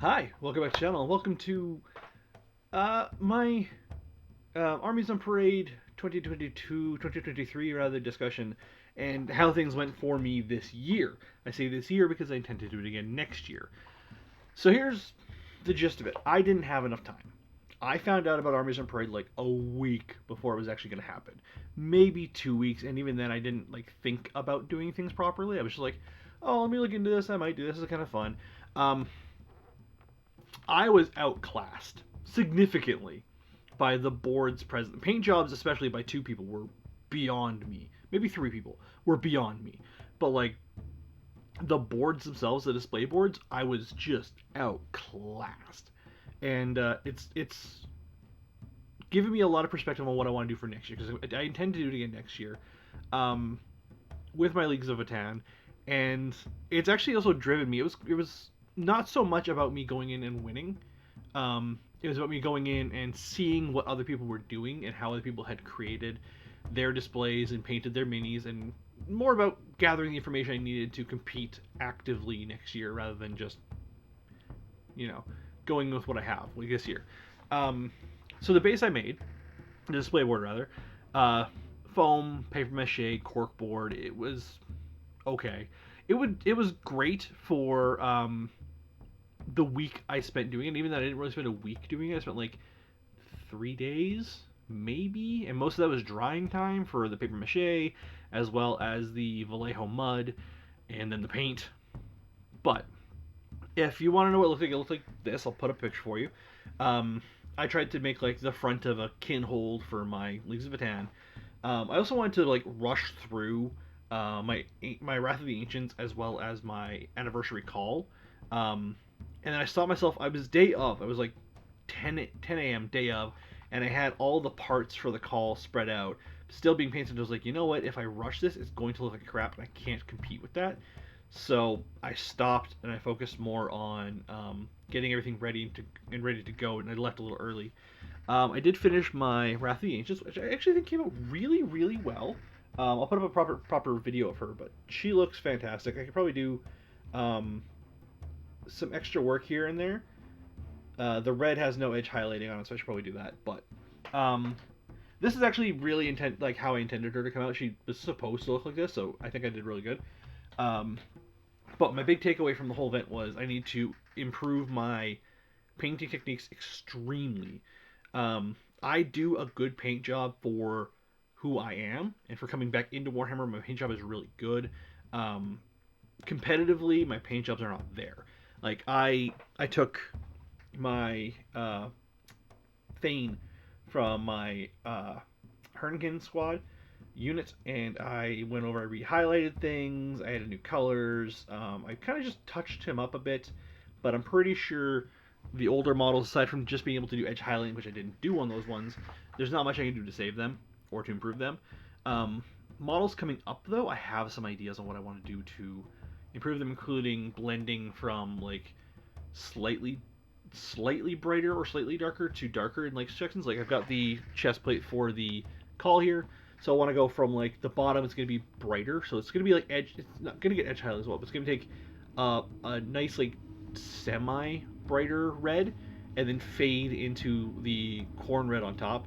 Hi, welcome back to the channel. Welcome to my Armies on Parade 2022-2023 rather discussion and how things went for me this year. I say this year because I intend to do it again next year. So here's the gist of it. I didn't have enough time. I found out about Armies on Parade like a week before it was actually going to happen. Maybe 2 weeks, and even then I didn't like think about doing things properly. I was just like, oh, let me look into this. I might do this. This is kind of fun. Um, I was outclassed significantly by the board's present. Paint jobs, especially by two people, were beyond me. Maybe three people were beyond me. But like the boards themselves, the display boards, I was just outclassed, and it's giving me a lot of perspective on what I want to do for next year because I intend to do it again next year, um, with my Leagues of Atan, and it's actually also driven me. It was not so much about me going in and winning. It was about me going in and seeing what other people were doing and how other people had created their displays and painted their minis, and more about gathering the information I needed to compete actively next year rather than just, you know, going with what I have like this year. Um, so the base I made, the display board rather, uh, foam, paper mache, cork board. It was okay. It was great for the week I spent doing it. Even though I didn't really spend a week doing it, I spent like 3 days maybe, and most of that was drying time for the paper mache as well as the Vallejo mud and then the paint. But if you want to know what it looks like this. I'll put a picture for you. Um, I tried to make like the front of a kin hold for my Leagues of Atan. I also wanted to like rush through my Wrath of the Ancients as well as my Anniversary Call. And then I saw myself. I was day of. I was like 10 a.m. day of, and I had all the parts for the call spread out, still being painted. I was like, you know what? If I rush this, it's going to look like crap, and I can't compete with that. So I stopped and I focused more on getting everything ready to go, and I left a little early. I did finish my Wrath of the Ancients, which I actually think came out really, really well. I'll put up a proper video of her, but she looks fantastic. I could probably do um, some extra work here and there. The red has no edge highlighting on it, so I should probably do that. But um, this is actually really like how I intended her to come out. She was supposed to look like this, so I think I did really good. Um, but my big takeaway from the whole event was I need to improve my painting techniques extremely. I do a good paint job for who I am, and for coming back into Warhammer, my paint job is really good. Um, Competitively, my paint jobs are not there. Like I took my Thane from my Hernkin squad unit, and I went over, I re-highlighted things, I added new colors. I kind of just touched him up a bit, but I'm pretty sure the older models, aside from just being able to do edge highlighting, which I didn't do on those ones, there's not much I can do to save them or to improve them. Um, Models coming up though, I have some ideas on what I want to do to improve them, including blending from like slightly brighter or slightly darker to darker in like sections. Like I've got the chest plate for the call here, so I want to go from like the bottom. It's going to be brighter, so it's going to be like edge. It's not going to get edge highlight as well, but it's going to take a nice like semi brighter red, and then fade into the corn red on top,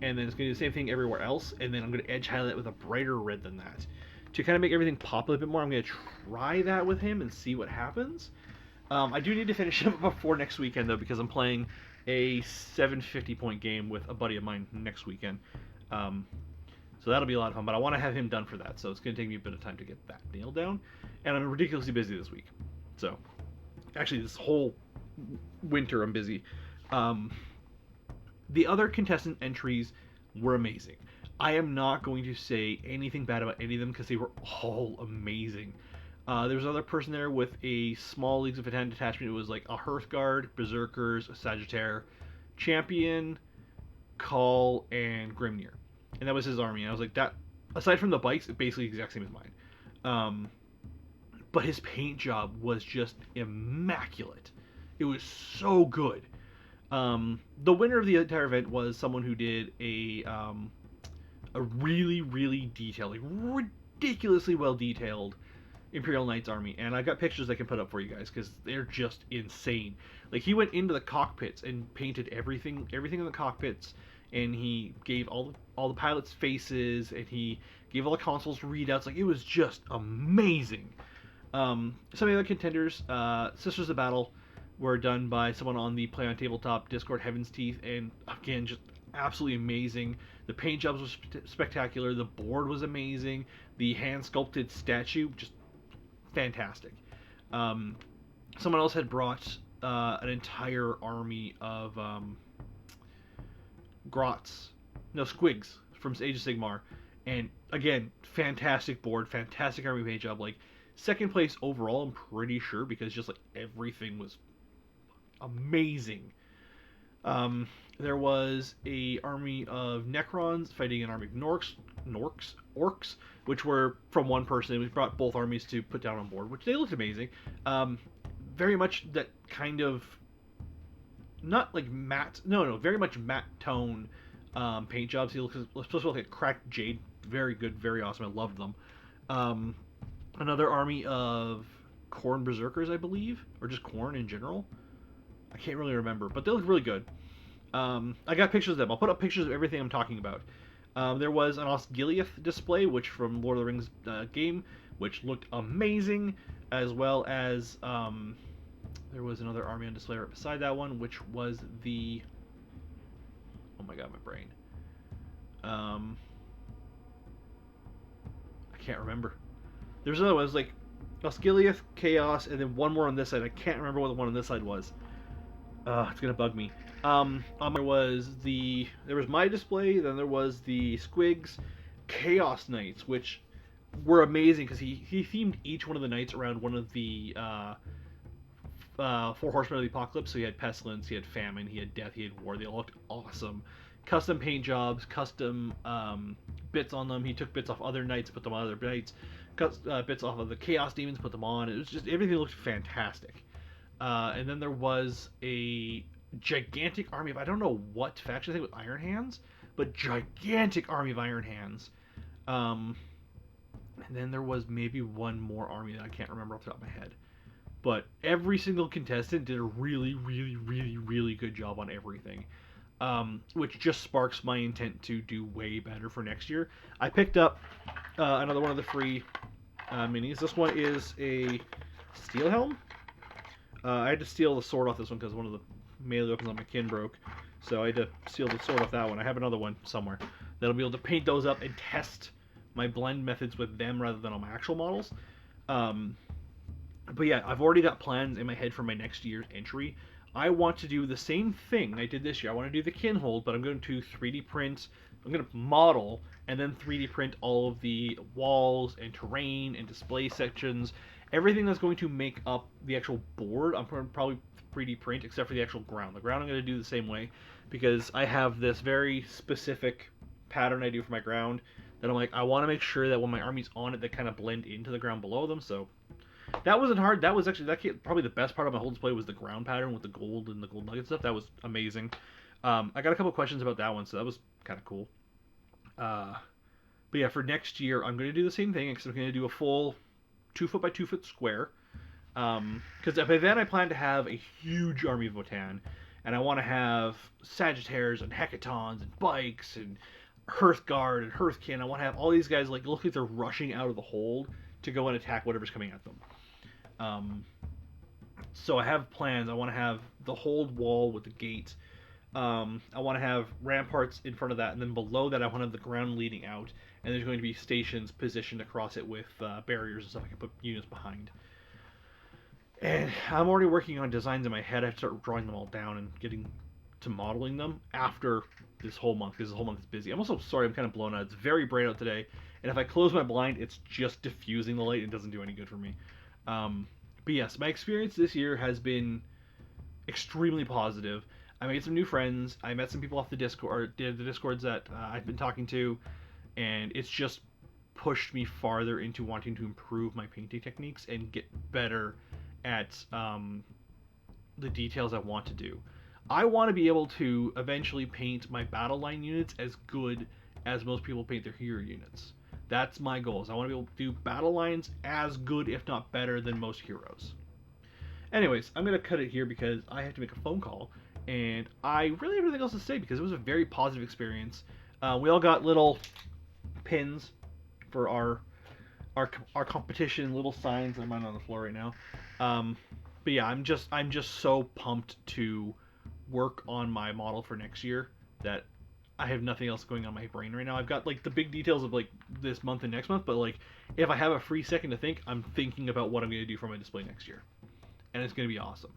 and then it's going to do the same thing everywhere else. And then I'm going to edge highlight with a brighter red than that to kind of make everything pop a little bit more. I'm going to try that with him and see what happens. I do need to finish him before next weekend though, because I'm playing a 750 point game with a buddy of mine next weekend. Um, so that'll be a lot of fun. But I want to have him done for that, so it's going to take me a bit of time to get that nailed down. And I'm ridiculously busy this week. So actually, this whole winter I'm busy. Um, the other contestant entries were amazing. I am not going to say anything bad about any of them because they were all amazing. There was another person there with a small Leagues of Atan detachment. It was like a Hearthguard, Berserkers, a Sagittaire, Champion, Call, and Grimnir. And that was his army. And I was like, that, aside from the bikes, it's basically the exact same as mine. Um, but his paint job was just immaculate. It was so good. The winner of the entire event was someone who did a really, really detailed, like ridiculously well detailed Imperial Knights army, and I got pictures I can put up for you guys because they're just insane. Like he went into the cockpits and painted everything in the cockpits, and he gave all the pilots' faces, and he gave all the consoles readouts. Like it was just amazing. Some of the other contenders, Sisters of Battle, were done by someone on the Play on Tabletop Discord, Heaven's Teeth, and again, just absolutely amazing. The paint jobs were spectacular. The board was amazing. The hand sculpted statue, just fantastic. Um, Someone else had brought an entire army of grots, no, squigs from Age of Sigmar, and again, fantastic board, fantastic army paint job. Like second place overall, I'm pretty sure, because just like everything was amazing. There was a army of Necrons fighting an army of Orcs, which were from one person. We brought both armies to put down on board, which they looked amazing. Very much that kind of not like matte, no, very much matte tone paint jobs. He looks supposed to look like cracked jade. Very good, very awesome. I loved them. Another army of Khorne Berserkers, I believe, or just Khorne in general. I can't really remember, but they look really good. I got pictures of them. I'll put up pictures of everything I'm talking about. There was an Osgiliath display, which from Lord of the Rings game, which looked amazing, as well as there was another army on display right beside that one, which was the... Oh my god, my brain. I can't remember. There's another one. It was like Osgiliath, Chaos, and then one more on this side. I can't remember what the one on this side was. It's gonna bug me. There was my display. Then there was the Squigs, Chaos Knights, which were amazing because he themed each one of the knights around one of the four horsemen of the apocalypse. So he had pestilence, he had famine, he had death, he had war. They all looked awesome. Custom paint jobs, custom bits on them. He took bits off other knights, put them on other knights. Cut bits off of the chaos demons, put them on. It was just everything looked fantastic. And then there was a gigantic army of, I don't know what faction, I think it was Iron Hands, but gigantic army of Iron Hands. And then there was maybe one more army that I can't remember off the top of my head. But every single contestant did a really, really, really, really good job on everything. Which just sparks my intent to do way better for next year. I picked up another one of the free minis. This one is a steel helm. I had to steal the sword off this one because one of the melee weapons on my kin broke. So I had to steal the sword off that one. I have another one somewhere that'll be able to paint those up and test my blend methods with them rather than on my actual models. But yeah, I've already got plans in my head for my next year's entry. I want to do the same thing I did this year. I want to do the kin hold, but I'm going to 3D print. I'm going to model and then 3D print all of the walls and terrain and display sections. Everything that's going to make up the actual board, I'm going to probably 3D print, except for the actual ground. The ground I'm going to do the same way because I have this very specific pattern I do for my ground that I'm like, I want to make sure that when my army's on it, they kind of blend into the ground below them. So that wasn't hard. That was actually probably the best part of my whole display was the ground pattern with the gold and the gold nugget stuff. That was amazing. I got a couple questions about that one, so that was kind of cool. But yeah, for next year, I'm going to do the same thing, except I'm going to do a full 2 foot by 2 foot square. Because by then I plan to have a huge army of Votann, and I want to have Sagittars and Hecatons and Bikes and Hearthguard and Hearthkin. I want to have all these guys like look like they're rushing out of the hold to go and attack whatever's coming at them. So I have plans. I want to have the hold wall with the gate. I want to have ramparts in front of that, and then below that I want to have the ground leading out, and there's going to be stations positioned across it with barriers and stuff I can put units behind. And I'm already working on designs in my head. I have to start drawing them all down and getting to modeling them after this whole month, because this whole month is busy. I'm also sorry, I'm kind of blown out. It's very bright out today, and if I close my blind, it's just diffusing the light and doesn't do any good for me. But yes, my experience this year has been extremely positive. I made some new friends. I met some people off the Discord, the Discords that I've been talking to, and it's just pushed me farther into wanting to improve my painting techniques and get better at the details I want to do. I want to be able to eventually paint my battle line units as good as most people paint their hero units. That's my goals. I want to be able to do battle lines as good, if not better, than most heroes. Anyways, I'm going to cut it here because I have to make a phone call, and I really have nothing else to say because it was a very positive experience. We all got little pins for our competition, little signs. I'm on the floor right now. But yeah, I'm just so pumped to work on my model for next year that I have nothing else going on my brain right now. I've got like the big details of like this month and next month, but like if I have a free second to think, I'm thinking about what I'm going to do for my display next year, and it's going to be awesome.